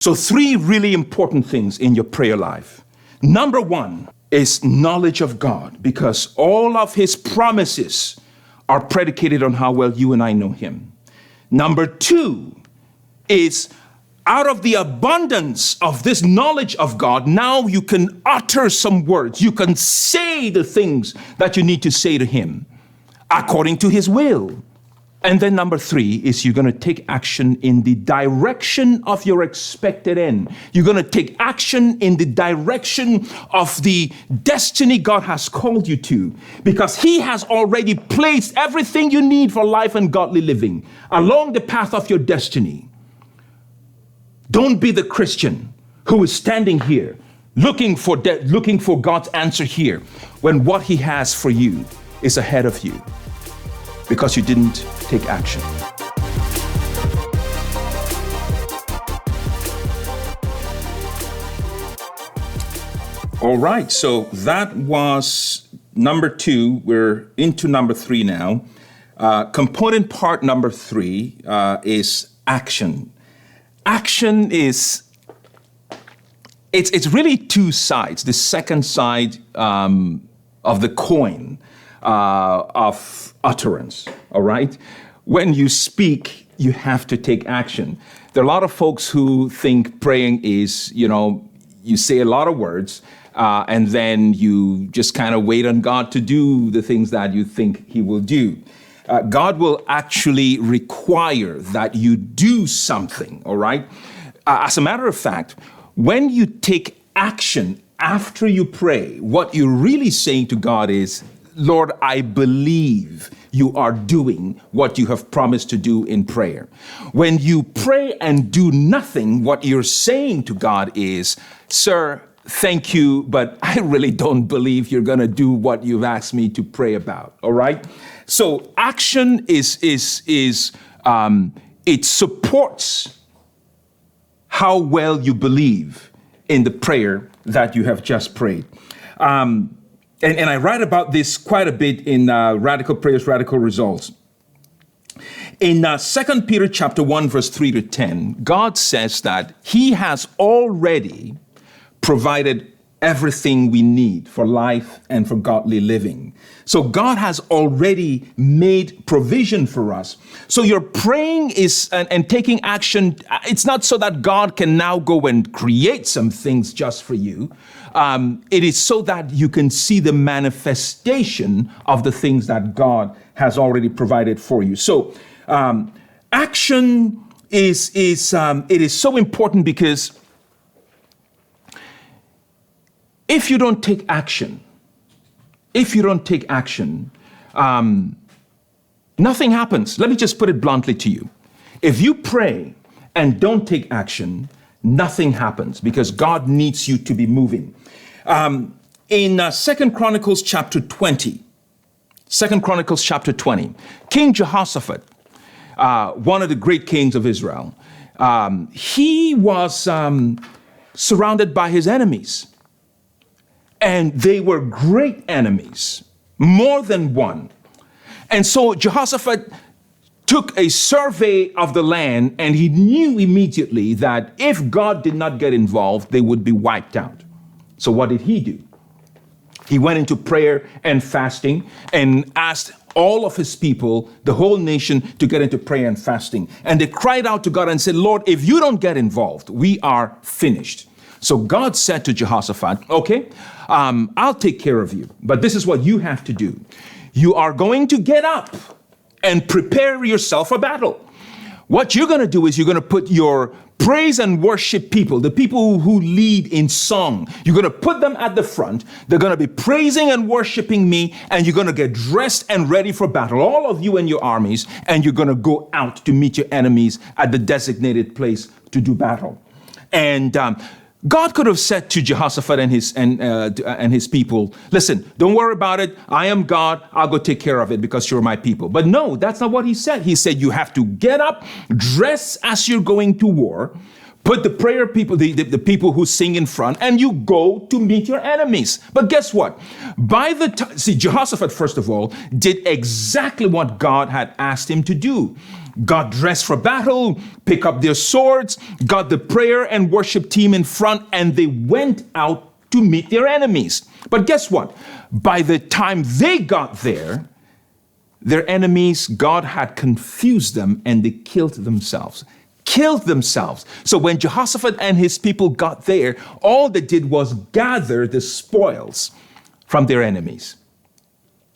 So 3 really important things in your prayer life. Number 1 is knowledge of God, because all of his promises are predicated on how well you and I know him. Number 2 is out of the abundance of this knowledge of God, now you can utter some words. You can say the things that you need to say to him according to his will. And then number 3 is you're going to take action in the direction of your expected end. You're going to take action in the direction of the destiny God has called you to, because he has already placed everything you need for life and godly living along the path of your destiny. Don't be the Christian who is standing here looking for God's answer here when what he has for you is ahead of you, because you didn't take action. All right, so that was number 2. We're into number 3 now. Component part number 3 is action. Action is, it's really 2 sides. The second side of the coin of utterance, all right? When you speak, you have to take action. There are a lot of folks who think praying is, you say a lot of words, and then you just kind of wait on God to do the things that you think he will do. God will actually require that you do something, all right? As a matter of fact, when you take action after you pray, what you're really saying to God is, Lord, I believe you are doing what you have promised to do in prayer. When you pray and do nothing, what you're saying to God is, sir, thank you, but I really don't believe you're going to do what you've asked me to pray about. All right. So action it supports how well you believe in the prayer that you have just prayed. And I write about this quite a bit in Radical Prayers, Radical Results. In 2 Peter chapter 1, verse 3 to 10, God says that he has already provided everything we need for life and for godly living. So God has already made provision for us. So your praying is and taking action, it's not so that God can now go and create some things just for you. It is so that you can see the manifestation of the things that God has already provided for you. So action is so important, because if you don't take action, nothing happens. Let me just put it bluntly to you. If you pray and don't take action, nothing happens, because God needs you to be moving. In 2 Chronicles chapter 20, King Jehoshaphat, one of the great kings of Israel, he was surrounded by his enemies. And they were great enemies, more than one. And so Jehoshaphat took a survey of the land, and he knew immediately that if God did not get involved, they would be wiped out. So what did he do? He went into prayer and fasting and asked all of his people, the whole nation, to get into prayer and fasting. And they cried out to God and said, Lord, if you don't get involved, we are finished. So God said to Jehoshaphat, okay, I'll take care of you, but this is what you have to do. You are going to get up and prepare yourself for battle. What you're going to do is you're going to put your praise and worship people, the people who lead in song, you're going to put them at the front. They're going to be praising and worshiping me, and you're going to get dressed and ready for battle, all of you and your armies, and you're going to go out to meet your enemies at the designated place to do battle. And God could have said to Jehoshaphat and his people, listen, don't worry about it. I am God. I'll go take care of it because you're my people. But no, that's not what he said. He said, you have to get up, dress as you're going to war, put the prayer people, the people who sing in front, and you go to meet your enemies. But guess what? By the time, see, Jehoshaphat, first of all, did exactly what God had asked him to do. Got dressed for battle, pick up their swords, got the prayer and worship team in front, and they went out to meet their enemies. But guess what? By the time they got there, their enemies, God had confused them and they killed themselves. So when Jehoshaphat and his people got there, all they did was gather the spoils from their enemies.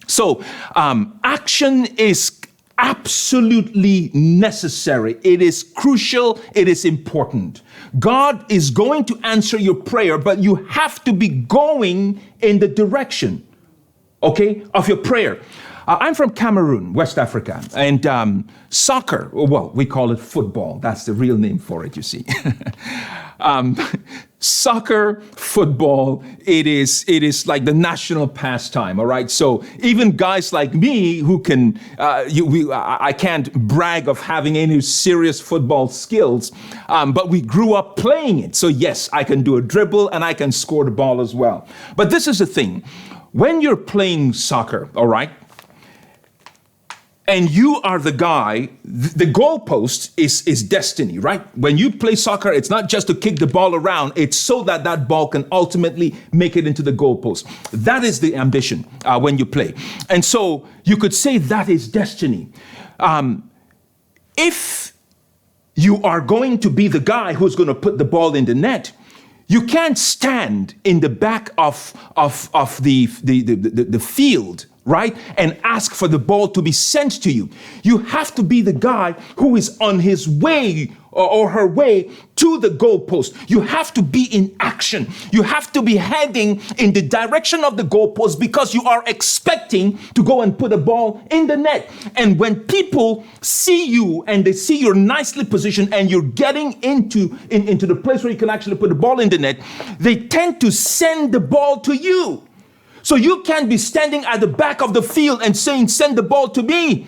So action is absolutely necessary. It is crucial. It is important. God is going to answer your prayer, but you have to be going in the direction, okay, of your prayer. I'm from Cameroon, West Africa, and soccer, well, we call it football. That's the real name for it, you see. Soccer, football, it is like the national pastime, all right? So even guys like me who can, I can't brag of having any serious football skills, but we grew up playing it. So yes, I can do a dribble and I can score the ball as well. But this is the thing. When you're playing soccer, all right, and you are the guy, the goalpost is destiny, right? When you play soccer, it's not just to kick the ball around, it's so that that ball can ultimately make it into the goalpost. That is the ambition when you play. And so you could say that is destiny. If you are going to be the guy who's going to put the ball in the net, you can't stand in the back of the field, right, and ask for the ball to be sent to you. You have to be the guy who is on his way or her way to the goalpost. You have to be in action. You have to be heading in the direction of the goalpost because you are expecting to go and put a ball in the net. And when people see you and they see you're nicely positioned and you're getting into the place where you can actually put the ball in the net, they tend to send the ball to you. So you can't be standing at the back of the field and saying, send the ball to me.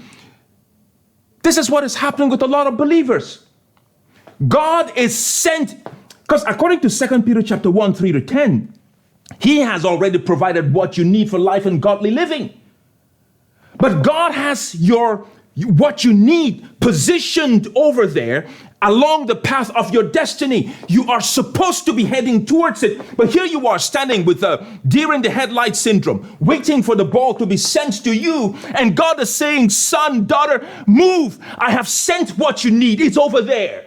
This is what is happening with a lot of believers. God is sent, because according to 2 Peter chapter 1, 3 to 10, he has already provided what you need for life and godly living. But God has what you need positioned over there along the path of your destiny. You are supposed to be heading towards it. But here you are standing with a deer in the headlight syndrome, waiting for the ball to be sent to you. And God is saying, son, daughter, move. I have sent what you need. It's over there.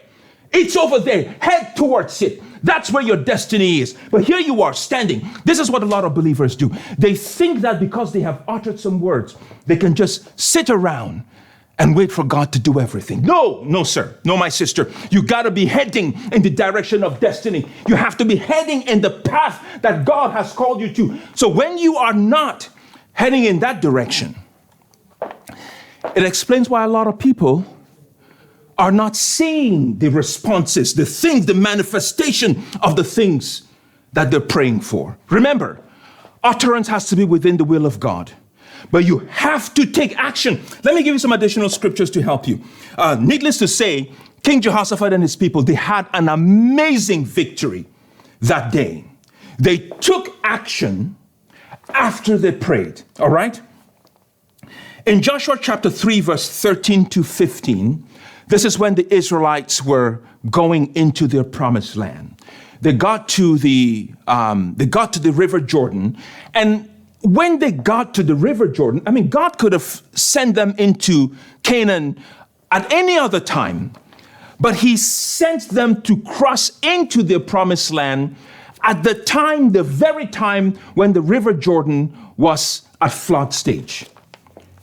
It's over there. Head towards it. That's where your destiny is. But here you are standing. This is what a lot of believers do. They think that because they have uttered some words, they can just sit around and wait for God to do everything. No, sir. No, my sister. You got to be heading in the direction of destiny. You have to be heading in the path that God has called you to. So when you are not heading in that direction, it explains why a lot of people are not seeing the responses, the things, the manifestation of the things that they're praying for. Remember, utterance has to be within the will of God. But you have to take action. Let me give you some additional scriptures to help you. Needless to say, King Jehoshaphat and his people, they had an amazing victory that day. They took action after they prayed, all right? In Joshua chapter 3, verse 13 to 15, this is when the Israelites were going into their promised land. They got to the river Jordan, and when they got to the river Jordan, I mean, God could have sent them into Canaan at any other time, but he sent them to cross into their promised land at the very time when the river Jordan was at flood stage.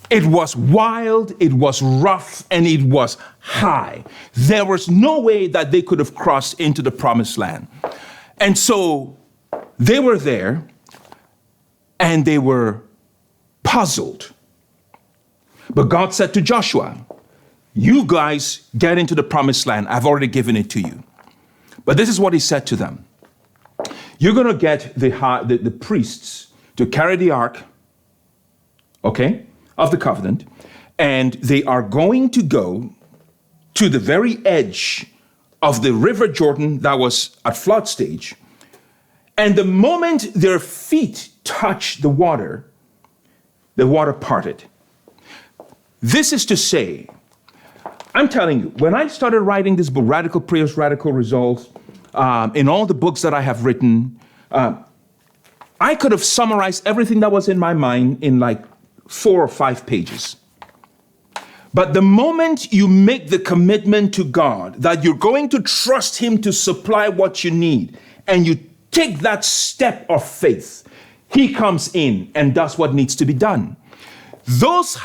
It was wild, it was rough, and it was high. There was no way that they could have crossed into the promised land. And so they were there, and they were puzzled. But God said to Joshua, you guys get into the promised land. I've already given it to you. But this is what he said to them. You're going to get the priests to carry the ark, okay, of the covenant, and they are going to go to the very edge of the river Jordan that was at flood stage. And the moment their feet touched the water parted. This is to say, I'm telling you, when I started writing this book, Radical Prayers, Radical Results, in all the books that I have written, I could have summarized everything that was in my mind in like 4 or 5 pages. But the moment you make the commitment to God that you're going to trust Him to supply what you need, and you take that step of faith, He comes in and does what needs to be done. Those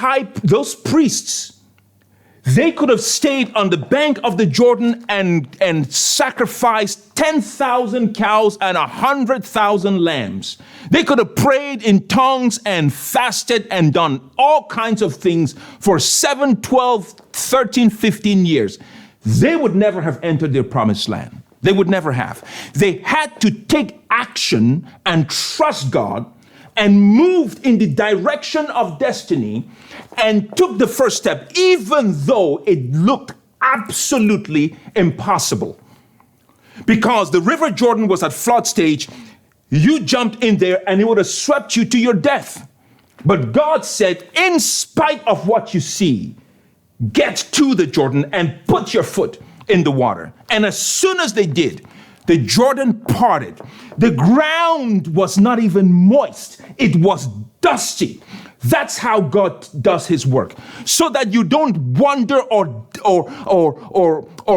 priests, they could have stayed on the bank of the Jordan and sacrificed 10,000 cows and 100,000 lambs. They could have prayed in tongues and fasted and done all kinds of things for 7, 12, 13, 15 years. They would never have entered their promised land. They would never have. They had to take action and trust God and moved in the direction of destiny and took the first step, even though it looked absolutely impossible. Because the river Jordan was at flood stage, you jumped in there and it would have swept you to your death. But God said, in spite of what you see, get to the Jordan and put your foot in the water. And as soon as they did, the Jordan parted. The ground was not even moist. It was dusty. That's how God does His work. So that you don't wonder or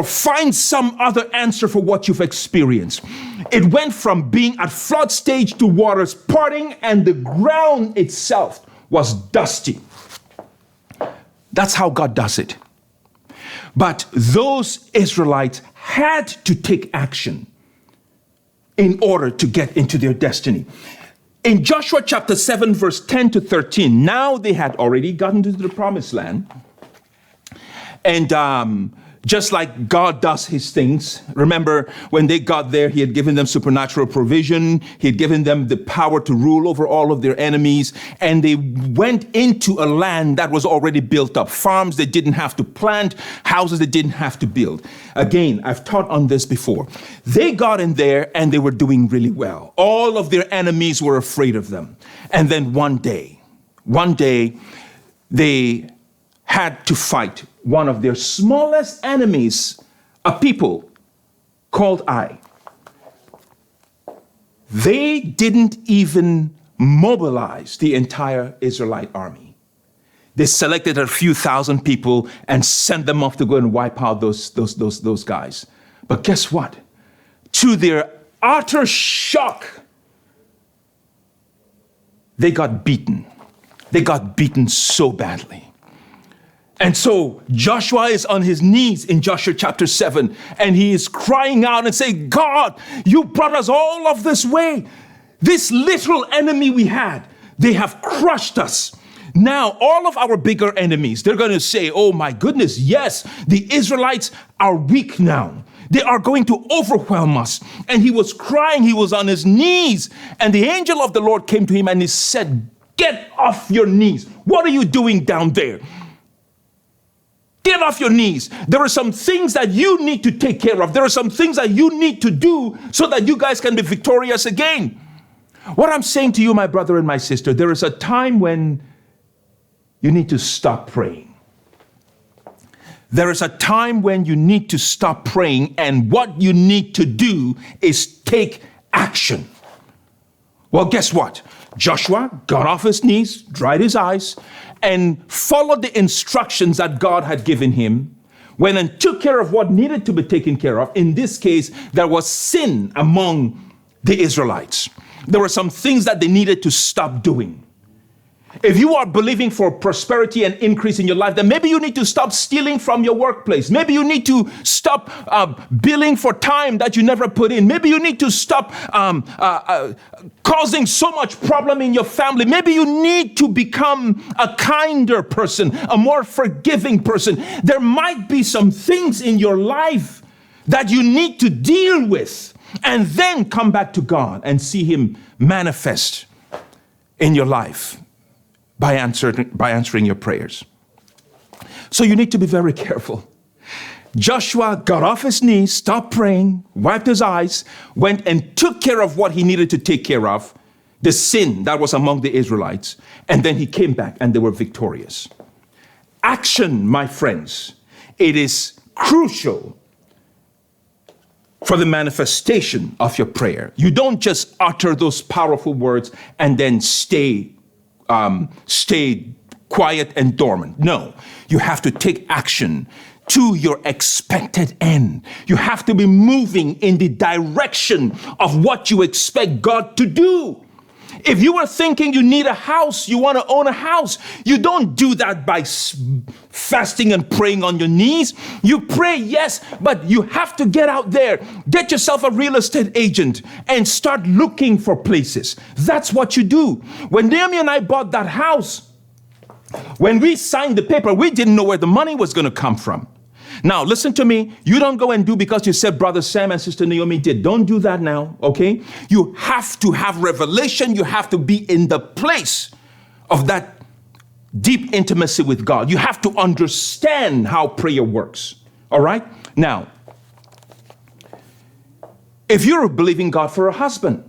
find some other answer for what you've experienced. It went from being at flood stage to waters parting, and the ground itself was dusty. That's how God does it. But those Israelites had to take action in order to get into their destiny. In Joshua chapter 7, verse 10 to 13, now they had already gotten to the promised land. And just like God does His things, remember when they got there, He had given them supernatural provision. He had given them the power to rule over all of their enemies. And they went into a land that was already built up. Farms they didn't have to plant, houses they didn't have to build. Again, I've taught on this before. They got in there and they were doing really well. All of their enemies were afraid of them. And then one day, they had to fight one of their smallest enemies, a people called Ai. They didn't even mobilize the entire Israelite army. They selected a few thousand people and sent them off to go and wipe out those guys. But guess what? To their utter shock, they got beaten. They got beaten so badly. And so Joshua is on his knees in Joshua chapter 7, and he is crying out and saying, God, you brought us all of this way. This little enemy we had, they have crushed us. Now, all of our bigger enemies, they're going to say, oh my goodness, yes, the Israelites are weak now. They are going to overwhelm us. And he was crying, he was on his knees. And the angel of the Lord came to him and he said, get off your knees. What are you doing down there? Get off your knees. There are some things that you need to take care of. There are some things that you need to do so that you guys can be victorious again. What I'm saying to you, my brother and my sister, there is a time when you need to stop praying. There is a time when you need to stop praying, and what you need to do is take action. Well, guess what? Joshua got off his knees, dried his eyes, and followed the instructions that God had given him, went and took care of what needed to be taken care of. In this case, there was sin among the Israelites. There were some things that they needed to stop doing. If you are believing for prosperity and increase in your life, then maybe you need to stop stealing from your workplace. Maybe you need to stop billing for time that you never put in. Maybe you need to stop causing so much problem in your family. Maybe you need to become a kinder person, a more forgiving person. There might be some things in your life that you need to deal with, and then come back to God and see Him manifest in your life by answering your prayers. So you need to be very careful. Joshua got off his knees, stopped praying, wiped his eyes, went and took care of what he needed to take care of, the sin that was among the Israelites, and then he came back and they were victorious. Action, my friends, it is crucial for the manifestation of your prayer. You don't just utter those powerful words and then stay quiet and dormant. No, you have to take action to your expected end. You have to be moving in the direction of what you expect God to do. If you were thinking you need a house, you want to own a house, you don't do that by fasting and praying on your knees. You pray, yes, but you have to get out there, get yourself a real estate agent and start looking for places. That's what you do. When Naomi and I bought that house, when we signed the paper, we didn't know where the money was going to come from. Now, listen to me. You don't go and do because you said Brother Sam and Sister Naomi did. Don't do that now, okay? You have to have revelation. You have to be in the place of that deep intimacy with God. You have to understand how prayer works, all right? Now, if you're believing God for a husband,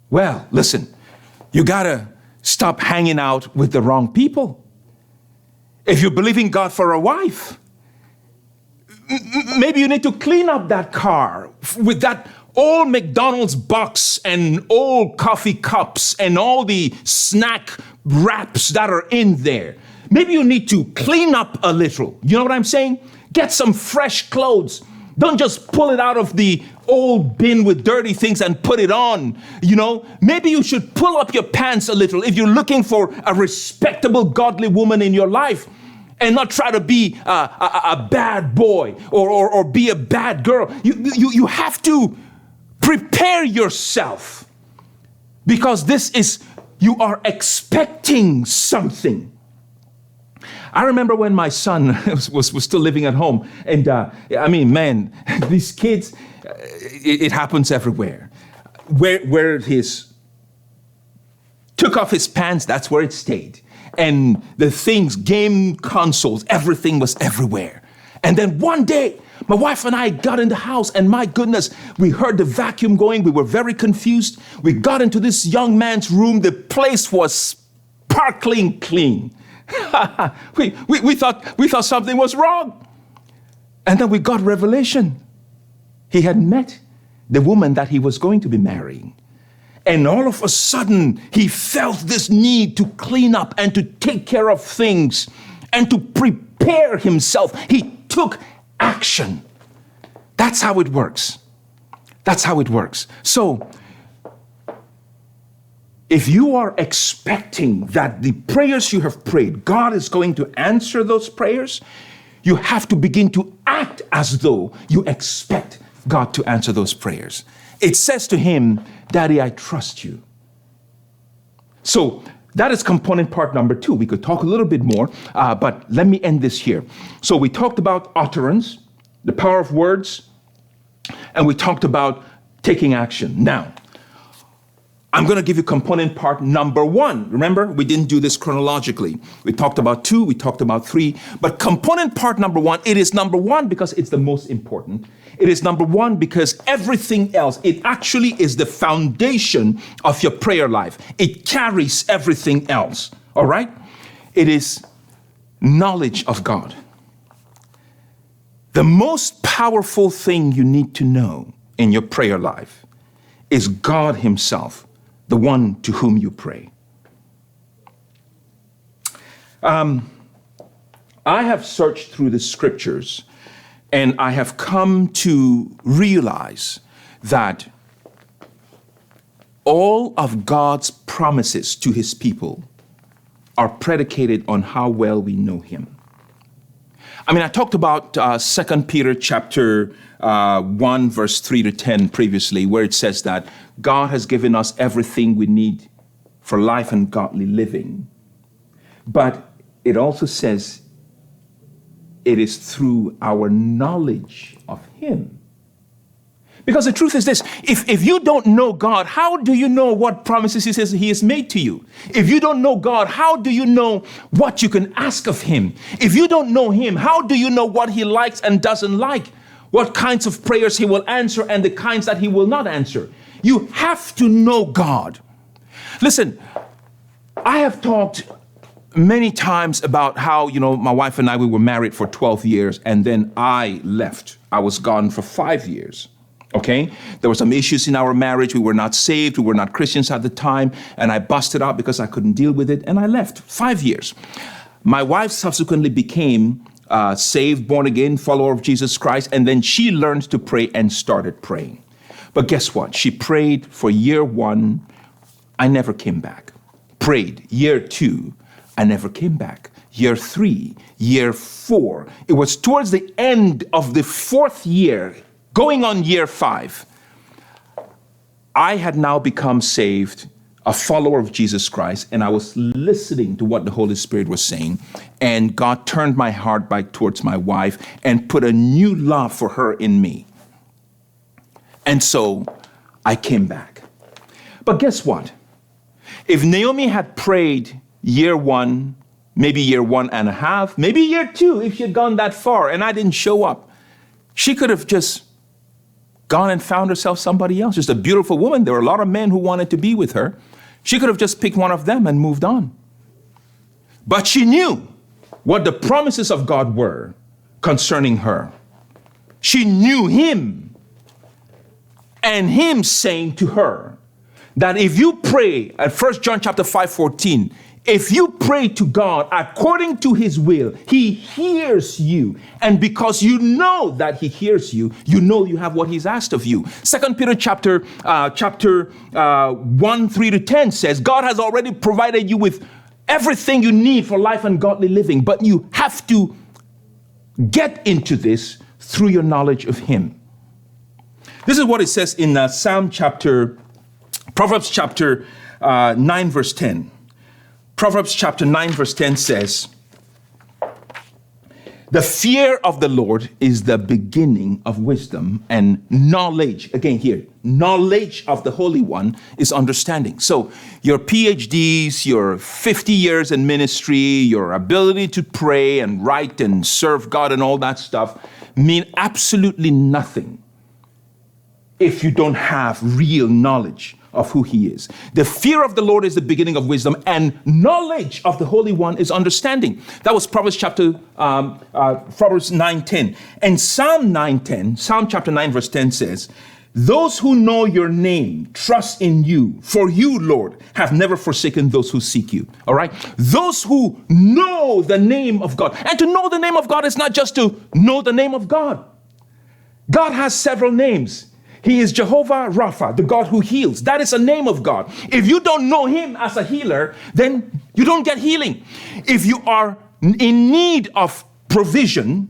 well, listen, you got to stop hanging out with the wrong people. If you're believing God for a wife, maybe you need to clean up that car with that old McDonald's box and old coffee cups and all the snack wraps that are in there. Maybe you need to clean up a little. You know what I'm saying? Get some fresh clothes. Don't just pull it out of the old bin with dirty things and put it on. You know, maybe you should pull up your pants a little if you're looking for a respectable, godly woman in your life. And not try to be a bad boy or be a bad girl. You have to prepare yourself because you are expecting something. I remember when my son was still living at home, and man, these kids, it happens everywhere. Where his took off his pants, that's where it stayed. And the things, game consoles, everything was everywhere. And then one day, my wife and I got in the house, and my goodness, we heard the vacuum going. We were very confused. We got into this young man's room. The place was sparkling clean. we thought something was wrong. And then we got revelation. He had met the woman that he was going to be marrying. And all of a sudden, he felt this need to clean up and to take care of things and to prepare himself. He took action. That's how it works. That's how it works. So, if you are expecting that the prayers you have prayed, God is going to answer those prayers, you have to begin to act as though you expect God to answer those prayers. It says to him, Daddy, I trust you. So that is component part number 2. We could talk a little bit more, but let me end this here. So we talked about utterance, the power of words, and we talked about taking action. Now, I'm going to give you component part number 1. Remember, we didn't do this chronologically. We talked about 2, we talked about 3, but component part number 1, it is number 1 because it's the most important. It is number 1 because everything else, it actually is the foundation of your prayer life. It carries everything else, all right? It is knowledge of God. The most powerful thing you need to know in your prayer life is God himself, the one to whom you pray. I have searched through the scriptures and I have come to realize that all of God's promises to his people are predicated on how well we know him. I talked about 2 Peter chapter 1, verse 3 to 10 previously, where it says that God has given us everything we need for life and godly living. But it also says it is through our knowledge of him. Because the truth is this, if you don't know God, how do you know what promises he says he has made to you? If you don't know God, how do you know what you can ask of him? If you don't know him, how do you know what he likes and doesn't like? What kinds of prayers he will answer and the kinds that he will not answer? You have to know God. Listen, I have talked many times about how, my wife and I, we were married for 12 years and then I left. I was gone for 5 years. Okay? There were some issues in our marriage. We were not saved. We were not Christians at the time. And I busted out because I couldn't deal with it. And I left 5 years. My wife subsequently became saved, born again, follower of Jesus Christ. And then she learned to pray and started praying. But guess what? She prayed for year 1. I never came back. Prayed year 2. I never came back. Year 3, year 4. It was towards the end of the 4th year, going on year 5, I had now become saved, a follower of Jesus Christ, and I was listening to what the Holy Spirit was saying, and God turned my heart back towards my wife and put a new love for her in me. And so I came back. But guess what? If Naomi had prayed year 1, maybe year 1.5, maybe year 2, if she had gone that far and I didn't show up, she could have just gone and found herself somebody else. Just a beautiful woman. There were a lot of men who wanted to be with her. She could have just picked one of them and moved on. But she knew what the promises of God were concerning her. She knew him and him saying to her that if you pray at 1 John chapter 5:14, if you pray to God according to his will, he hears you. And because you know that he hears you, you know you have what he's asked of you. 2 Peter chapter 1, 3-10 says, God has already provided you with everything you need for life and godly living, but you have to get into this through your knowledge of him. This is what it says in Proverbs chapter 9, verse 10. Proverbs chapter 9, verse 10 says, the fear of the Lord is the beginning of wisdom, and knowledge, again here, knowledge of the Holy One is understanding. So your PhDs, your 50 years in ministry, your ability to pray and write and serve God and all that stuff mean absolutely nothing if you don't have real knowledge of who he is. The fear of the Lord is the beginning of wisdom, and knowledge of the Holy One is understanding. That was Proverbs 9:10. And Psalm chapter 9 verse 10 says, those who know your name trust in you, for you, Lord, have never forsaken those who seek you. All right? Those who know the name of God. And to know the name of God is not just to know the name of God. God has several names. He is Jehovah Rapha, the God who heals. That is a name of God. If you don't know him as a healer, then you don't get healing. If you are in need of provision,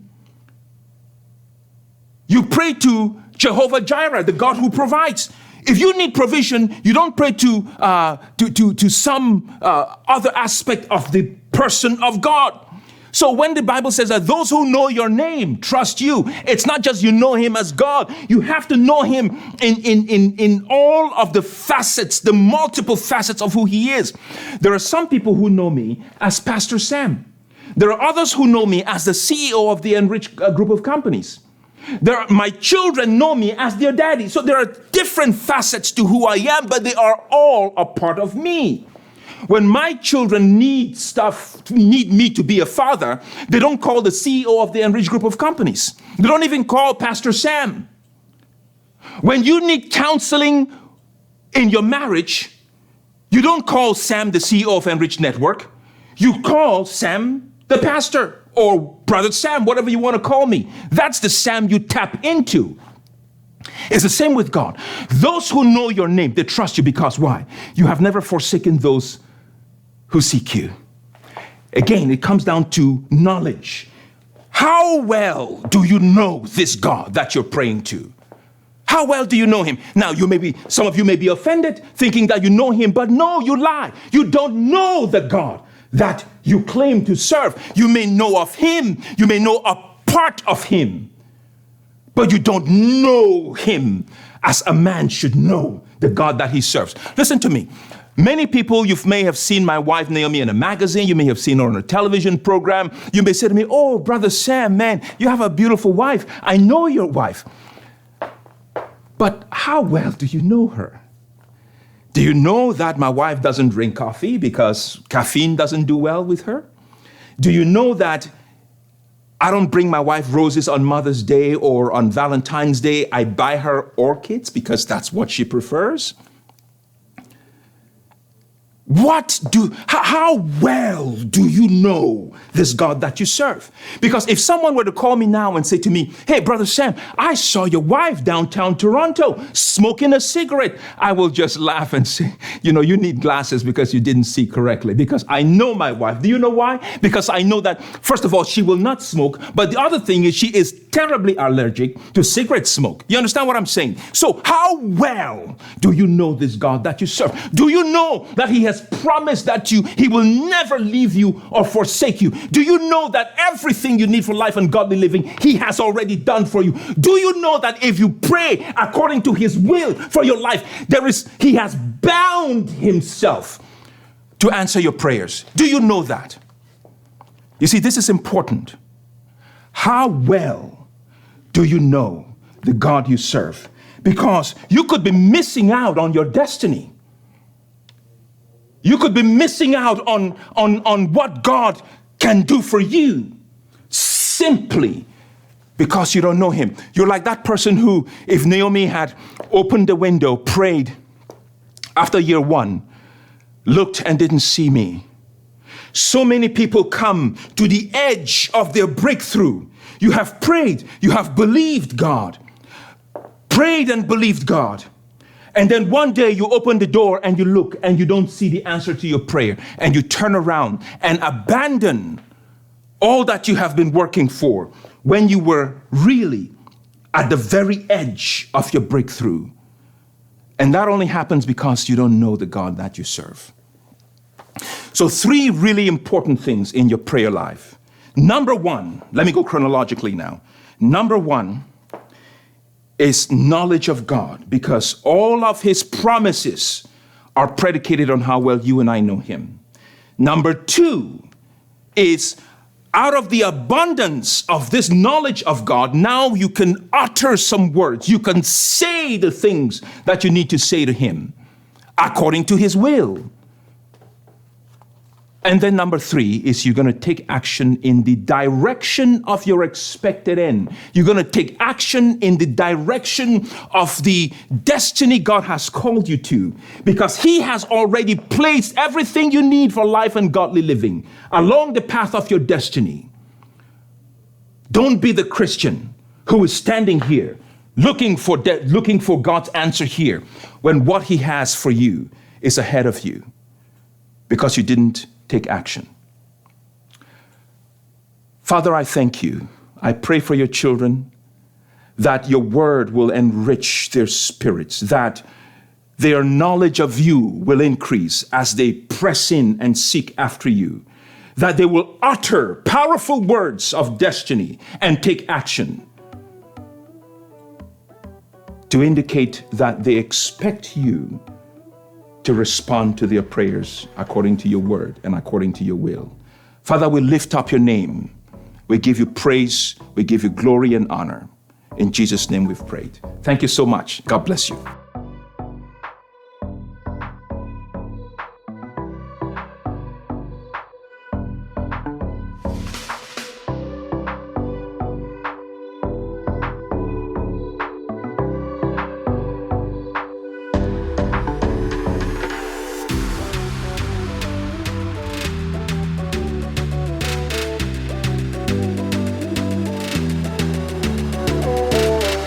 you pray to Jehovah Jireh, the God who provides. If you need provision, you don't pray to some other aspect of the person of God. So when the Bible says that those who know your name trust you, it's not just you know him as God. You have to know him in all of the facets, the multiple facets of who he is. There are some people who know me as Pastor Sam. There are others who know me as the CEO of the Enrich group of companies. My children know me as their daddy. So there are different facets to who I am, but they are all a part of me. When my children need me to be a father, they don't call the CEO of the Enrich group of companies. They don't even call Pastor Sam. When you need counseling in your marriage, you don't call Sam the CEO of Enrich Network. You call Sam the pastor, or Brother Sam, whatever you want to call me. That's the Sam you tap into. It's the same with God. Those who know your name, they trust you because why? You have never forsaken those who seek you. Again, it comes down to knowledge. How well do you know this God that you're praying to? How well do you know him? Now, some of you may be offended thinking that you know him, but no, you lie. You don't know the God that you claim to serve. You may know of him. You may know a part of him, but you don't know him as a man should know the God that he serves. Listen to me. Many people, you may have seen my wife Naomi in a magazine. You may have seen her on a television program. You may say to me, oh, Brother Sam, man, you have a beautiful wife. I know your wife. But how well do you know her? Do you know that my wife doesn't drink coffee because caffeine doesn't do well with her? Do you know that I don't bring my wife roses on Mother's Day or on Valentine's Day? I buy her orchids because that's what she prefers. How well do you know this God that you serve? Because if someone were to call me now and say to me, hey, Brother Sam, I saw your wife downtown Toronto smoking a cigarette, I will just laugh and say, you need glasses because you didn't see correctly. Because I know my wife. Do you know why? Because I know that, first of all, she will not smoke. But the other thing is she is terribly allergic to cigarette smoke. You understand what I'm saying? So how well do you know this God that you serve? Do you know that he has promised that he will never leave you or forsake you? Do you know that everything you need for life and godly living, he has already done for you? Do you know that if you pray according to his will for your life, he has bound himself to answer your prayers? Do you know that? You see, this is important. How well do you know the God you serve? Because you could be missing out on your destiny. You could be missing out on what God can do for you simply because you don't know him. You're like that person who, if Naomi had opened the window, prayed after year 1, looked and didn't see me. So many people come to the edge of their breakthrough. You have prayed, you have believed God, prayed and believed God. And then one day you open the door and you look and you don't see the answer to your prayer. And you turn around and abandon all that you have been working for when you were really at the very edge of your breakthrough. And that only happens because you don't know the God that you serve. So 3 really important things in your prayer life. Number 1, let me go chronologically now. Number 1 is knowledge of God, because all of his promises are predicated on how well you and I know him. Number 2 is out of the abundance of this knowledge of God, now you can utter some words. You can say the things that you need to say to him according to his will. And then number 3 is you're going to take action in the direction of your expected end. You're going to take action in the direction of the destiny God has called you to, because he has already placed everything you need for life and godly living along the path of your destiny. Don't be the Christian who is standing here looking for God's answer here when what he has for you is ahead of you because you didn't take action. Father, I thank you. I pray for your children that your word will enrich their spirits, that their knowledge of you will increase as they press in and seek after you, that they will utter powerful words of destiny and take action to indicate that they expect you to respond to their prayers according to your word and according to your will. Father, we lift up your name. We give you praise. We give you glory and honor. In Jesus' name we've prayed. Thank you so much. God bless you.